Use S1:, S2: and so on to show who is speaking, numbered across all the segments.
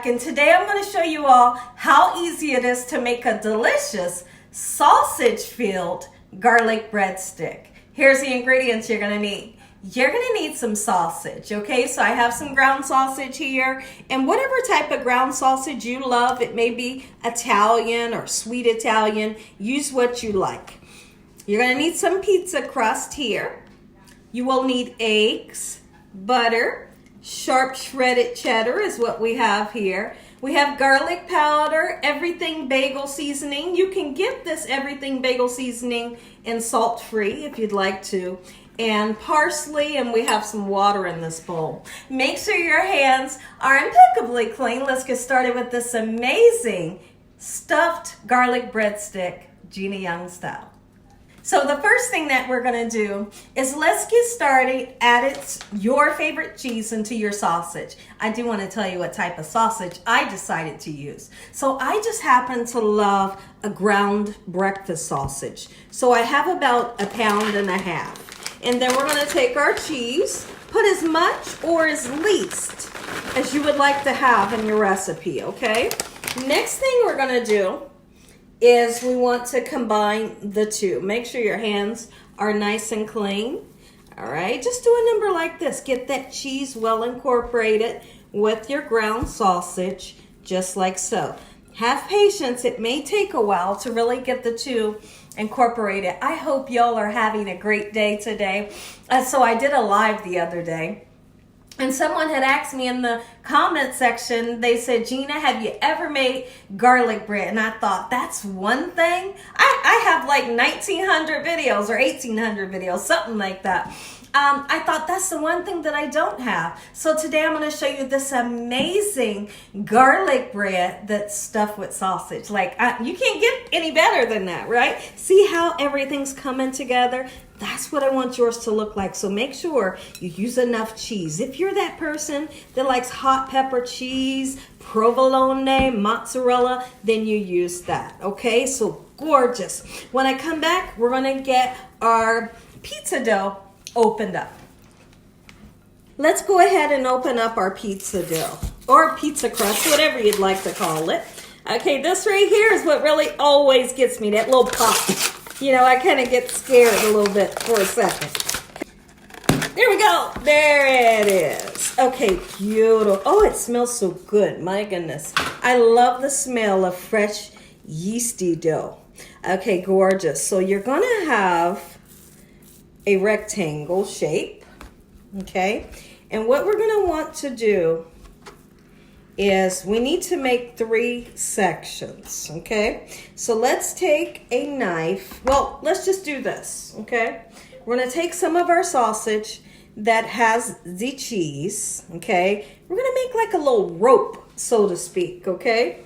S1: back, and today I'm going to show you all how easy it is to make a delicious sausage-filled garlic breadstick. Here's the ingredients you're going to need. You're going to need some sausage, okay? So I have some ground sausage here, and whatever type of ground sausage you love, it may be Italian or sweet Italian, use what you like. You're going to need some pizza crust here. You will need eggs, butter, sharp shredded cheddar is what we have here. We have garlic powder, everything bagel seasoning. You can get this everything bagel seasoning in salt-free if you'd like to. And parsley, and we have some water in this bowl. Make sure your hands are impeccably clean. Let's get started with this amazing stuffed garlic breadstick, Gina Young style. So the first thing that we're going to do is let's get started. Add your favorite cheese into your sausage. I do want to tell you what type of sausage I decided to use. So I just happen to love a ground breakfast sausage. So I have about 1.5 pounds. And then we're going to take our cheese, put as much or as least as you would like to have in your recipe, okay? Next thing we're going to do is we want to combine the two. Make sure your hands are nice and clean. All right, just do a number like this. Get that cheese well incorporated with your ground sausage, just like so. Have patience. It may take a while to really get the two incorporated. I hope y'all are having a great day today. So I did a live the other day. And someone had asked me in the comment section, they said, Gina, have you ever made garlic bread? And I thought, that's one thing? I have like 1,900 videos or 1,800 videos, something like that. I thought that's the one thing that I don't have. So today I'm going to show you this amazing garlic bread that's stuffed with sausage. Like, you can't get any better than that, right? See how everything's coming together? That's what I want yours to look like. So make sure you use enough cheese. If you're that person that likes hot pepper cheese, provolone, mozzarella, then you use that, okay? So gorgeous. When I come back, we're going to get our pizza dough opened up. Let's go ahead and open up our pizza dough or pizza crust, whatever you'd like to call it. Okay, this right here is what really always gets me, that little pop. You know, I kind of get scared a little bit for a second. There we go. There it is. Okay, beautiful. Oh, it smells so good. My goodness. I love the smell of fresh yeasty dough. Okay, gorgeous. So you're going to have a rectangle shape. Okay. And what we're going to want to do is we need to make 3 sections, okay? So let's take a knife. Well, let's just do this, okay? We're gonna take some of our sausage that has the cheese, okay? We're gonna make like a little rope, so to speak, okay?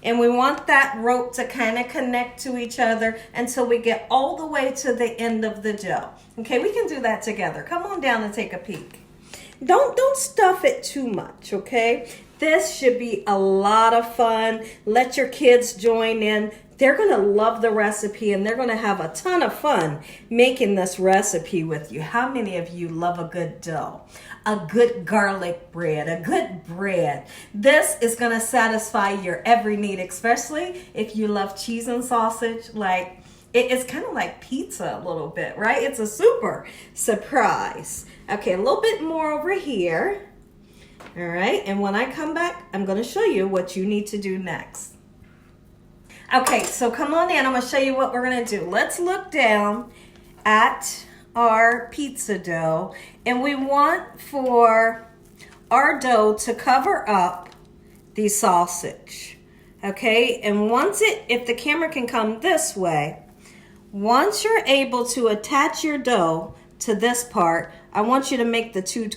S1: And we want that rope to kind of connect to each other until we get all the way to the end of the dough. Okay, we can do that together. Come on down and take a peek. Don't stuff it too much, okay? This should be a lot of fun. Let your kids join in. They're going to love the recipe and they're going to have a ton of fun making this recipe with you. How many of you love a good dough? A good garlic bread, a good bread. This is going to satisfy your every need, especially if you love cheese and sausage. Like, it's kind of like pizza a little bit, right? It's a super surprise. Okay, a little bit more over here. All right, and when I come back, I'm going to show you what you need to do next. Okay, so come on in. I'm going to show you what we're going to do. Let's look down at our pizza dough, and we want for our dough to cover up the sausage. Okay, and if the camera can come this way, once you're able to attach your dough to this part, I want you to make the two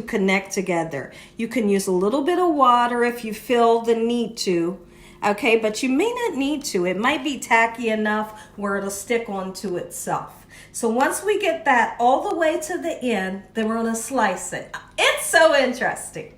S1: connect together. You can use a little bit of water if you feel the need to, okay, but you may not need to. It might be tacky enough where it'll stick onto itself. So once we get that all the way to the end, then we're going to slice it. It's so interesting.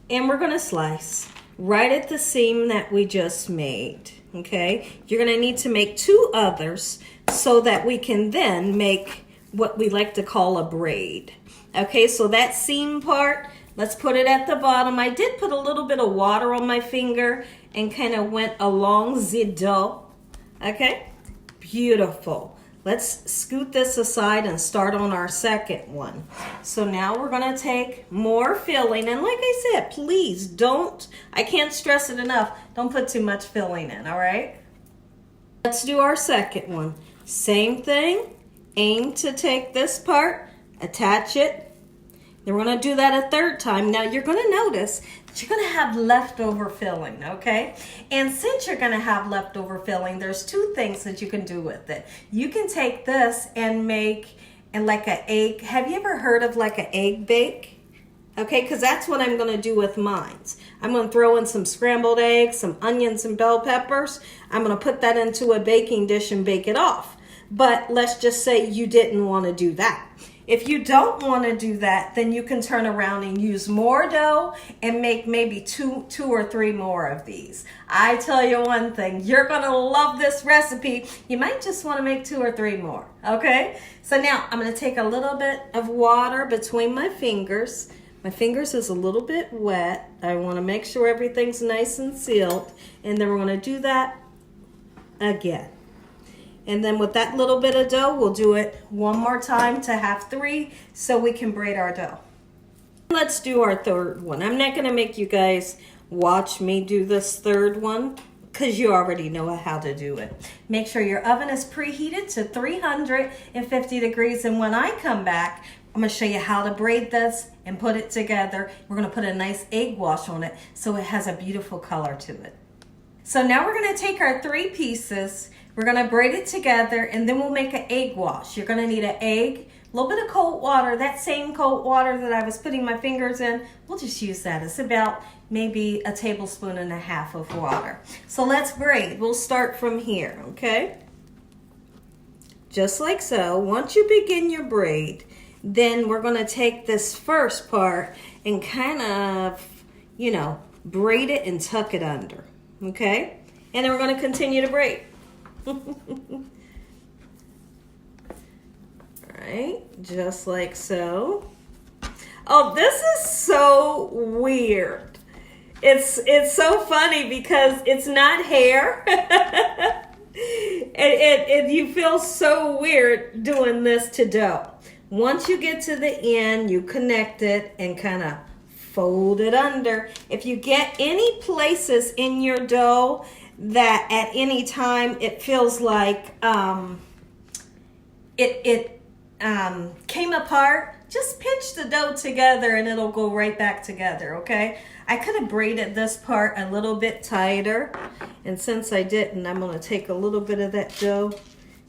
S1: And we're going to slice right at the seam that we just made, okay? You're going to need to make 2 others so that we can then make what we like to call a braid. Okay, so that seam part, Let's put it at the bottom. I did put a little bit of water on my finger and kind of went along the dough. Okay, beautiful. Let's scoot this aside and start on our second one. So now we're gonna take more filling, and like I said, please don't, I can't stress it enough, don't put too much filling in, all right? Let's do our second one. Same thing, aim to take this part, attach it. Then we're gonna do that a third time. Now you're gonna notice that you're gonna have leftover filling, okay? And since you're gonna have leftover filling, there's two things that you can do with it. You can take this and make like an egg. Have you ever heard of like an egg bake? Okay, because that's what I'm gonna do with mine. I'm gonna throw in some scrambled eggs, some onions and bell peppers. I'm gonna put that into a baking dish and bake it off. But let's just say you didn't wanna do that. If you don't want to do that, then you can turn around and use more dough and make maybe two or three more of these. I tell you one thing, you're going to love this recipe. You might just want to make 2 or 3 more, okay? So now I'm going to take a little bit of water between my fingers. My fingers is a little bit wet. I want to make sure everything's nice and sealed. And then we're going to do that again. And then with that little bit of dough, we'll do it one more time to have 3 so we can braid our dough. Let's do our third one. I'm not going to make you guys watch me do this third one because you already know how to do it. Make sure your oven is preheated to 350 degrees. And when I come back, I'm going to show you how to braid this and put it together. We're going to put a nice egg wash on it so it has a beautiful color to it. So now we're going to take our 3 pieces. We're going to braid it together, and then we'll make an egg wash. You're going to need an egg, a little bit of cold water, that same cold water that I was putting my fingers in. We'll just use that. It's about maybe 1.5 tablespoons of water. So let's braid. We'll start from here, okay? Just like so. Once you begin your braid, then we're going to take this first part and kind of, you know, braid it and tuck it under, okay? And then we're going to continue to braid. All right, just like so. Oh, this is so weird. It's so funny because it's not hair. You feel so weird doing this to dough. Once you get to the end, you connect it and kind of fold it under. If you get any places in your dough that at any time it feels like it came apart, just pinch the dough together and it'll go right back together, okay? I could have braided this part a little bit tighter, and since I didn't, I'm going to take a little bit of that dough,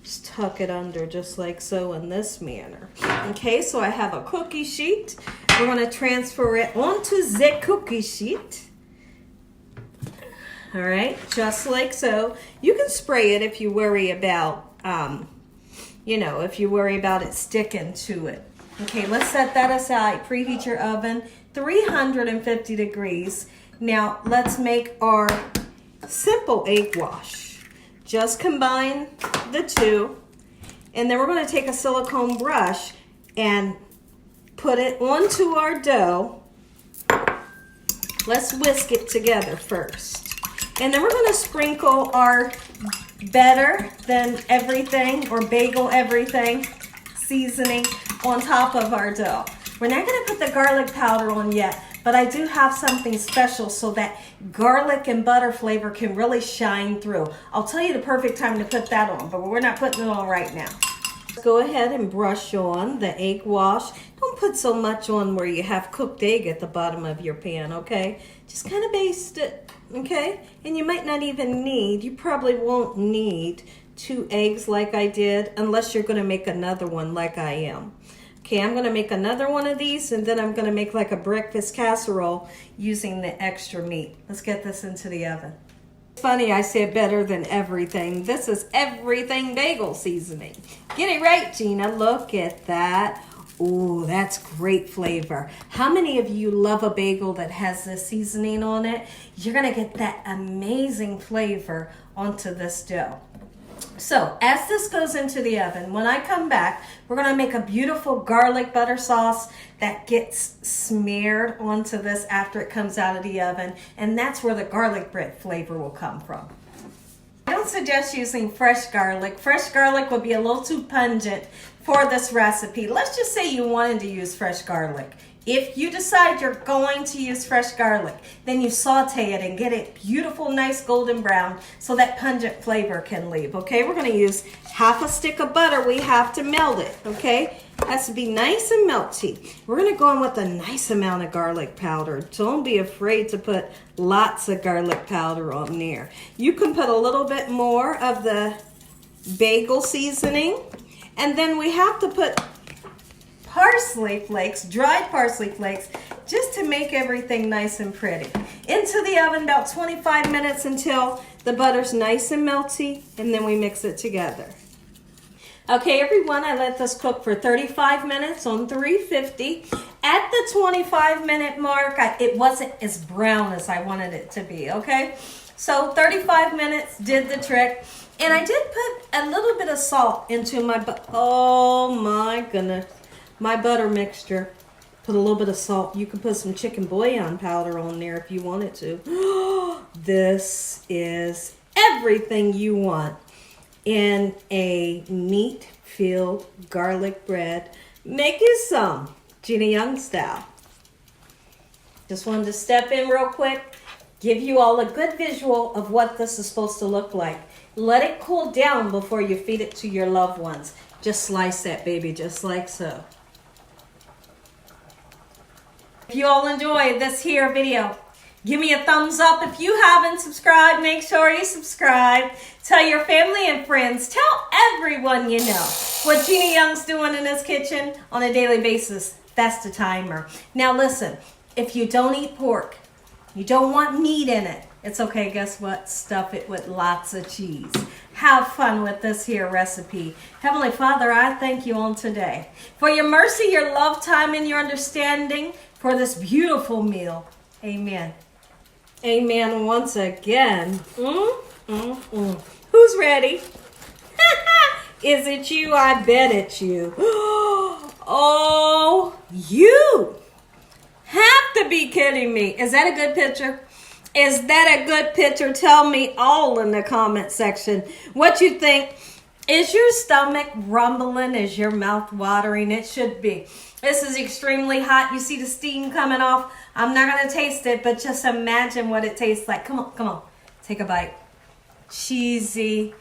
S1: just tuck it under just like so in this manner. Okay, so I have a cookie sheet. We're going to transfer it onto the cookie sheet. All right, just like so. You can spray it if you worry about, if you worry about it sticking to it. Okay, let's set that aside. Preheat your oven, 350 degrees. Now, let's make our simple egg wash. Just combine the two, and then we're going to take a silicone brush and put it onto our dough. Let's whisk it together first. And then we're going to sprinkle our better than everything or bagel everything seasoning on top of our dough. We're not going to put the garlic powder on yet, but I do have something special so that garlic and butter flavor can really shine through. I'll tell you the perfect time to put that on, but we're not putting it on right now. Go ahead and brush on the egg wash. Don't put so much on where you have cooked egg at the bottom of your pan, okay? Just kind of baste it, okay? And you might not even need, you probably won't need 2 eggs like I did unless you're going to make another one like I am. Okay, I'm going to make another one of these, and then I'm going to make like a breakfast casserole using the extra meat. Let's get this into the oven. It's funny I said better than everything. This is everything bagel seasoning. Get it right, Gina. Look at that. Ooh, that's great flavor. How many of you love a bagel that has this seasoning on it? You're going to get that amazing flavor onto this dough. So as this goes into the oven, when I come back, we're going to make a beautiful garlic butter sauce that gets smeared onto this after it comes out of the oven. And that's where the garlic bread flavor will come from. I don't suggest using fresh garlic. Fresh garlic would be a little too pungent for this recipe. Let's just say you wanted to use fresh garlic. If you decide you're going to use fresh garlic, then you saute it and get it beautiful, nice golden brown so that pungent flavor can leave, okay? We're gonna use half a stick of butter. We have to melt it, okay? It has to be nice and melty. We're gonna go in with a nice amount of garlic powder. Don't be afraid to put lots of garlic powder on there. You can put a little bit more of the bagel seasoning, and then we have to put parsley flakes, dried parsley flakes, just to make everything nice and pretty. Into the oven about 25 minutes until the butter's nice and melty, and then we mix it together. Okay, everyone, I let this cook for 35 minutes on 350. At the 25-minute mark, it wasn't as brown as I wanted it to be, okay? So 35 minutes did the trick. And I did put a little bit of salt into my, oh my goodness. My butter mixture. Put a little bit of salt. You can put some chicken bouillon powder on there if you wanted to. This is everything you want in a meat-filled garlic bread. Make you some, Gina Young style. Just wanted to step in real quick, give you all a good visual of what this is supposed to look like. Let it cool down before you feed it to your loved ones. Just slice that baby just like so. If you all enjoyed this here video, give me a thumbs up. If you haven't subscribed, make sure you subscribe. Tell your family and friends. Tell everyone you know what Gina Young's doing in this kitchen on a daily basis. That's the timer. Now listen, if you don't eat pork, you don't want meat in it, it's okay. Guess what? Stuff it with lots of cheese. Have fun with this here recipe. Heavenly Father, I thank you on today for your mercy, your love, time, and your understanding for this beautiful meal. Amen. Amen once again. Who's ready? Is it you? I bet it's you. Oh, you have to be kidding me. Is that a good picture? Is that a good picture? Tell me all in the comment section what you think. Is your stomach rumbling? Is your mouth watering? It should be. This is extremely hot. You see the steam coming off. I'm not going to taste it, but just imagine what it tastes like. Come on, come on. Take a bite. Cheesy,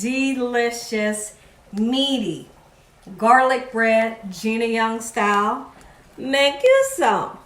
S1: delicious, meaty garlic bread, Gina Young style. Make you some.